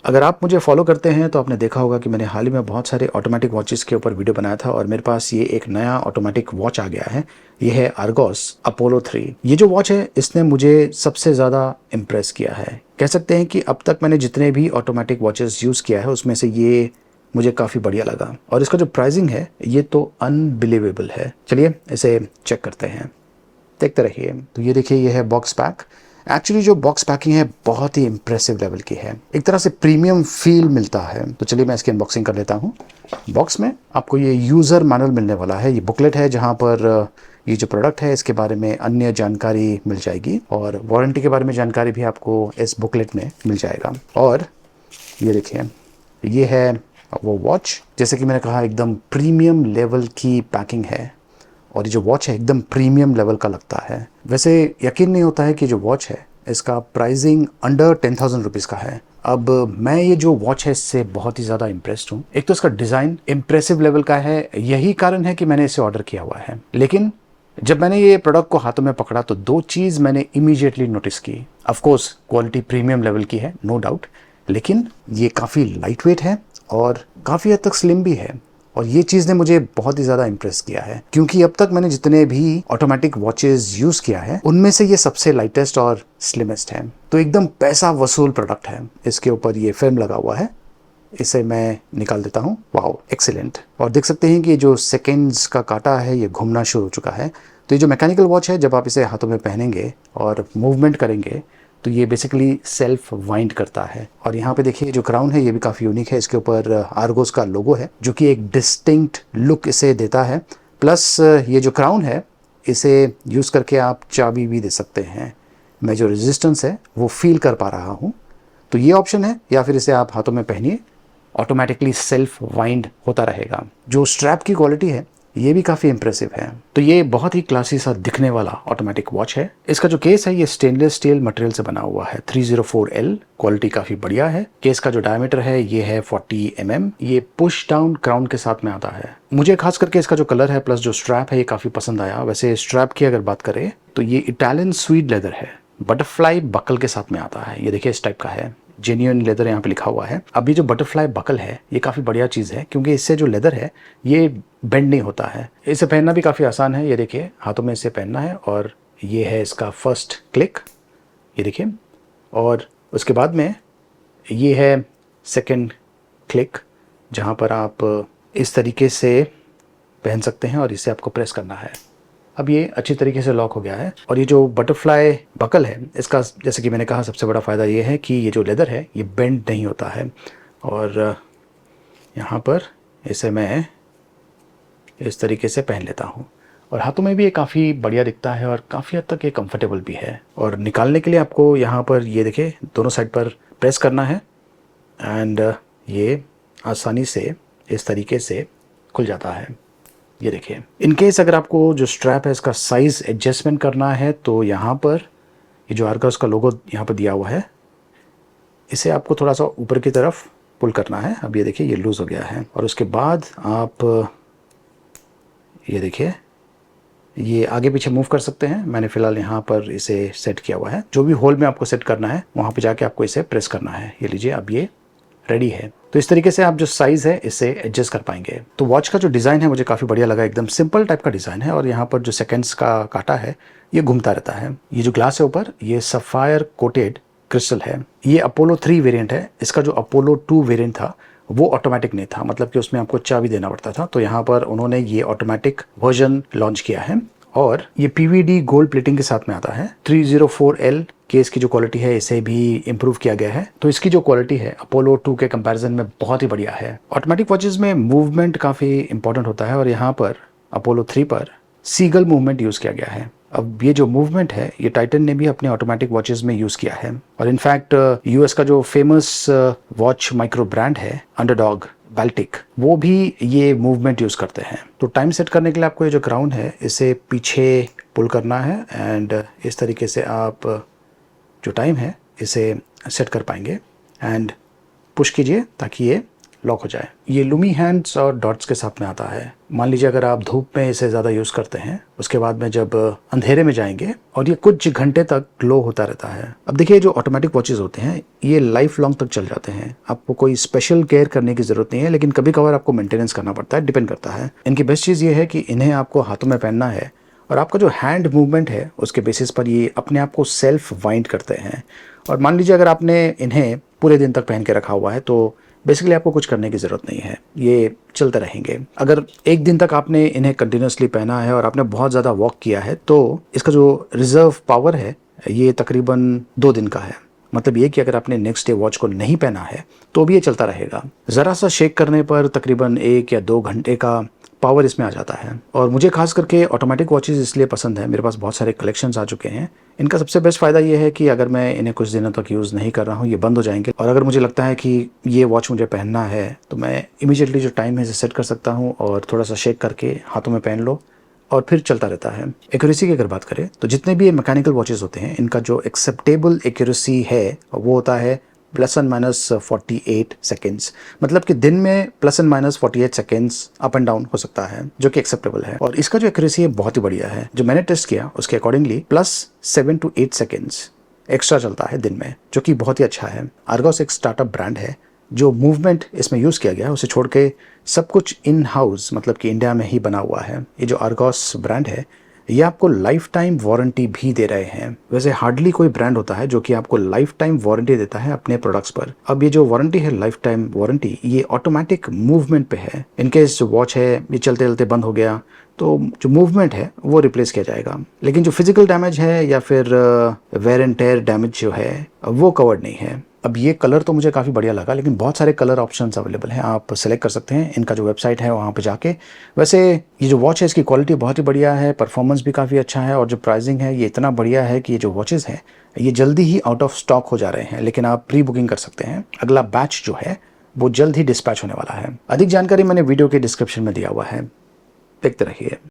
अगर आप मुझे फॉलो करते हैं तो आपने देखा होगा कि मैंने हाल ही में बहुत सारे ऑटोमेटिक वॉचेस के ऊपर वीडियो बनाया था और मेरे पास ये एक नया ऑटोमेटिक वॉच आ गया है। ये है आर्गोस अपोलो 3। ये जो वॉच है इसने मुझे सबसे ज़्यादा इम्प्रेस किया है। कह सकते हैं कि अब तक मैंने जितने भी ऑटोमेटिक वॉचेस यूज़ किया है उसमें से ये मुझे काफ़ी बढ़िया लगा। और इसका जो प्राइसिंग है ये तो अनबिलीवेबल है। चलिए इसे चेक करते हैं, देखते रहिए। तो ये देखिए, ये है बॉक्स पैक। एक्चुअली जो बॉक्स पैकिंग है बहुत ही इंप्रेसिव लेवल की है, एक तरह से प्रीमियम फील मिलता है। तो चलिए मैं इसकी अनबॉक्सिंग कर लेता हूँ। बॉक्स में आपको ये यूज़र मैनुअल मिलने वाला है, ये बुकलेट है जहाँ पर ये जो प्रोडक्ट है इसके बारे में अन्य जानकारी मिल जाएगी और वारंटी के बारे में जानकारी भी आपको इस बुकलेट में मिल जाएगा। और ये देखिए, ये है वो वॉच। जैसे कि मैंने कहा एकदम प्रीमियम लेवल की पैकिंग है और ये जो वॉच है एकदम प्रीमियम लेवल का लगता है। वैसे यकीन नहीं होता है कि जो वॉच है इसका प्राइसिंग अंडर 10,000 रुपीज़ का है। अब मैं ये जो वॉच है इससे बहुत ही ज़्यादा इम्प्रेस्ड हूँ। एक तो इसका डिज़ाइन इम्प्रेसिव लेवल का है, यही कारण है कि मैंने इसे ऑर्डर किया हुआ है। लेकिन जब मैंने ये प्रोडक्ट को हाथों में पकड़ा तो दो चीज़ मैंने इमीडिएटली नोटिस की। ऑफकोर्स क्वालिटी प्रीमियम लेवल की है, नो डाउट, लेकिन ये काफ़ी लाइट वेट है और काफ़ी हद तक स्लिम भी है। और ये चीज़ ने मुझे बहुत ही ज़्यादा इम्प्रेस किया है, क्योंकि अब तक मैंने जितने भी ऑटोमेटिक वॉचेस यूज़ किया है उनमें से ये सबसे लाइटेस्ट और स्लिमेस्ट है। तो एकदम पैसा वसूल प्रोडक्ट है। इसके ऊपर ये फिल्म लगा हुआ है, इसे मैं निकाल देता हूँ। Wow, excellent. और देख सकते हैं कि जो सेकेंड्स का कांटा है ये घूमना शुरू हो चुका है। तो ये जो मैकेनिकल वॉच है, जब आप इसे हाथों में पहनेंगे और मूवमेंट करेंगे तो ये बेसिकली सेल्फ वाइंड करता है। और यहाँ पे देखिए जो क्राउन है ये भी काफ़ी यूनिक है। इसके ऊपर आर्गोस का लोगो है जो कि एक डिस्टिंक्ट लुक इसे देता है। प्लस ये जो क्राउन है इसे यूज़ करके आप चाबी भी दे सकते हैं। मैं जो रेजिस्टेंस है वो फील कर पा रहा हूँ। तो ये ऑप्शन है, या फिर इसे आप हाथों में पहनिए, ऑटोमेटिकली सेल्फ वाइंड होता रहेगा। जो स्ट्रैप की क्वालिटी है ये भी काफ़ी इंप्रेसिव है। तो ये बहुत ही क्लासी सा दिखने वाला ऑटोमेटिक वॉच है। इसका जो केस है ये स्टेनलेस स्टील मटेरियल से बना हुआ है, 304L, क्वालिटी काफ़ी बढ़िया है। केस का जो डायमीटर है ये है 40 mm। ये पुश डाउन क्राउन के साथ में आता है। मुझे खास करके इसका जो कलर है प्लस जो स्ट्रैप है ये काफ़ी पसंद आया। वैसे स्ट्रैप की अगर बात करें तो ये इटालियन स्वीड लेदर है, बटरफ्लाई बकल के साथ में आता है। ये देखिए इस टाइप का है, जेन्युइन लेदर यहाँ पे लिखा हुआ है। अब ये जो बटरफ्लाई बकल है ये काफ़ी बढ़िया चीज़ है, क्योंकि इससे जो लेदर है ये बेंड नहीं होता है। इसे पहनना भी काफ़ी आसान है। ये देखिए हाथों में इसे पहनना है और ये है इसका फर्स्ट क्लिक, ये देखिए। और उसके बाद में ये है सेकंड क्लिक, जहाँ पर आप इस तरीके से पहन सकते हैं और इसे आपको प्रेस करना है। अब ये अच्छी तरीके से लॉक हो गया है। और ये जो बटरफ्लाई बकल है इसका, जैसे कि मैंने कहा, सबसे बड़ा फ़ायदा ये है कि ये जो लेदर है ये बेंड नहीं होता है। और यहाँ पर इसे मैं इस तरीके से पहन लेता हूँ और हाथों में भी ये काफ़ी बढ़िया दिखता है और काफ़ी हद तक ये कंफर्टेबल भी है। और निकालने के लिए आपको यहाँ पर ये देखिए दोनों साइड पर प्रेस करना है एंड ये आसानी से इस तरीके से खुल जाता है। ये देखिए, इनकेस अगर आपको जो स्ट्रैप है इसका साइज़ एडजस्टमेंट करना है तो यहाँ पर ये जो आर्गोस का लोगो यहाँ पर दिया हुआ है इसे आपको थोड़ा सा ऊपर की तरफ पुल करना है। अब ये देखिए ये लूज़ हो गया है। और उसके बाद आप ये देखिए ये आगे पीछे मूव कर सकते हैं। मैंने फ़िलहाल यहाँ पर इसे सेट किया हुआ है। जो भी होल में आपको सेट करना है वहाँ पे जाके आपको इसे प्रेस करना है। ये लीजिए, अब ये रेडी है। तो इस तरीके से आप जो साइज़ है इसे एडजस्ट कर पाएंगे। तो वॉच का जो डिज़ाइन है मुझे काफ़ी बढ़िया लगा, एकदम सिंपल टाइप का डिज़ाइन है। और यहाँ पर जो सेकेंड्स का कांटा है ये घूमता रहता है। ये जो ग्लास है ऊपर ये सफ़ायर कोटेड क्रिस्टल है। ये अपोलो 3 वेरिएंट है। इसका जो अपोलो 2 वेरिएंट था वो ऑटोमेटिक नहीं था, मतलब कि उसमें आपको चाबी देना पड़ता था। तो यहाँ पर उन्होंने ये ऑटोमेटिक वर्जन लॉन्च किया है और ये PVD गोल्ड प्लेटिंग के साथ में आता है। 304L केस की जो क्वालिटी है इसे भी इम्प्रूव किया गया है। तो इसकी जो क्वालिटी है अपोलो 2 के कंपैरिजन में बहुत ही बढ़िया है। ऑटोमेटिक वॉचेस में मूवमेंट काफ़ी इंपॉर्टेंट होता है और यहाँ पर अपोलो 3 पर सीगल मूवमेंट यूज़ किया गया है। अब ये जो मूवमेंट है ये टाइटन ने भी अपने ऑटोमेटिक वॉचेस में यूज़ किया है। और इनफैक्ट US का जो फेमस वॉच माइक्रो ब्रांड है अंडरडॉग बाल्टिक, वो भी ये मूवमेंट यूज़ करते हैं। तो टाइम सेट करने के लिए आपको ये जो क्राउन है इसे पीछे पुल करना है एंड इस तरीके से आप जो टाइम है इसे सेट कर पाएंगे एंड पुश कीजिए ताकि ये लॉक हो जाए। ये लूमी हैंड्स और डॉट्स के साथ में आता है। मान लीजिए अगर आप धूप में इसे ज़्यादा यूज़ करते हैं, उसके बाद में जब अंधेरे में जाएंगे और ये कुछ घंटे तक ग्लो होता रहता है। अब देखिए जो ऑटोमेटिक वॉचेस होते हैं ये लाइफ लॉन्ग तक चल जाते हैं। आपको कोई स्पेशल केयर करने की ज़रूरत नहीं है, लेकिन कभी कभार आपको मेंटेनेंस करना पड़ता है, डिपेंड करता है। इनकी बेस्ट चीज़ ये है कि इन्हें आपको हाथों में पहनना है और आपका जो हैंड मूवमेंट है उसके बेसिस पर ये अपने आप को सेल्फ वाइंड करते हैं। और मान लीजिए अगर आपने इन्हें पूरे दिन तक पहन के रखा हुआ है तो बेसिकली आपको कुछ करने की ज़रूरत नहीं है, ये चलते रहेंगे। अगर एक दिन तक आपने इन्हें कंटिन्यूसली पहना है और आपने बहुत ज़्यादा वॉक किया है तो इसका जो रिजर्व पावर है ये तकरीबन 2 दिन का है। मतलब ये कि अगर आपने नेक्स्ट डे वॉच को नहीं पहना है तो भी ये चलता रहेगा। ज़रा सा शेक करने पर तकरीबन 1 या 2 घंटे का पावर इसमें आ जाता है। और मुझे खास करके ऑटोमेटिक वॉचेस इसलिए पसंद है, मेरे पास बहुत सारे कलेक्शंस आ चुके हैं। इनका सबसे बेस्ट फ़ायदा ये है कि अगर मैं इन्हें कुछ दिनों तक यूज़ नहीं कर रहा हूँ ये बंद हो जाएंगे, और अगर मुझे लगता है कि ये वॉच मुझे पहनना है तो मैं इमीडिएटली जो टाइम है इसे सेट कर सकता हूँ और थोड़ा सा शेक करके हाथों में पहन लो और फिर चलता रहता है। एक्यूरेसी की अगर बात करें तो जितने भी ये मैकेनिकल वॉचेस होते हैं इनका जो एक्सेप्टेबल एक्यूरेसी है वो होता है +48 सेकेंड्स। मतलब कि दिन में +48 सेकेंड्स अप एंड डाउन हो सकता है, जो कि एक्सेप्टेबल है। और इसका जो एक्यूरेसी है बहुत ही बढ़िया है। जो मैंने टेस्ट किया उसके अकॉर्डिंगली +7 to 8 सेकेंड्स एक्स्ट्रा चलता है दिन में, जो कि बहुत ही अच्छा है। आर्गोस एक स्टार्टअप ब्रांड है। जो मूवमेंट इसमें यूज़ किया गया है उसे छोड़ के सब कुछ इन हाउस, मतलब कि इंडिया में ही बना हुआ है। ये जो आर्गोस ब्रांड है ये आपको लाइफ टाइम वारंटी भी दे रहे हैं। वैसे हार्डली कोई ब्रांड होता है जो कि आपको लाइफ टाइम वारंटी देता है अपने प्रोडक्ट्स पर। अब ये जो वारंटी है, लाइफ टाइम वारंटी, ये ऑटोमेटिक मूवमेंट पे है। इनकेस जो वॉच है ये चलते चलते बंद हो गया तो जो मूवमेंट है वो रिप्लेस किया जाएगा, लेकिन जो फिजिकल डैमेज है या फिर वेयर एंड टेयर डैमेज जो है वो कवर्ड नहीं है। अब ये कलर तो मुझे काफ़ी बढ़िया लगा, लेकिन बहुत सारे कलर ऑप्शंस अवेलेबल हैं, आप सेलेक्ट कर सकते हैं इनका जो वेबसाइट है वहाँ पे जाके। वैसे ये जो वॉच है इसकी क्वालिटी बहुत ही बढ़िया है, परफॉर्मेंस भी काफ़ी अच्छा है, और जो प्राइसिंग है ये इतना बढ़िया है कि ये जो वॉचेज़ हैं ये जल्दी ही आउट ऑफ स्टॉक हो जा रहे हैं, लेकिन आप प्री बुकिंग कर सकते हैं। अगला बैच जो है वो जल्द ही डिस्पैच होने वाला है। अधिक जानकारी मैंने वीडियो के डिस्क्रिप्शन में दिया हुआ है, देखते रहिए।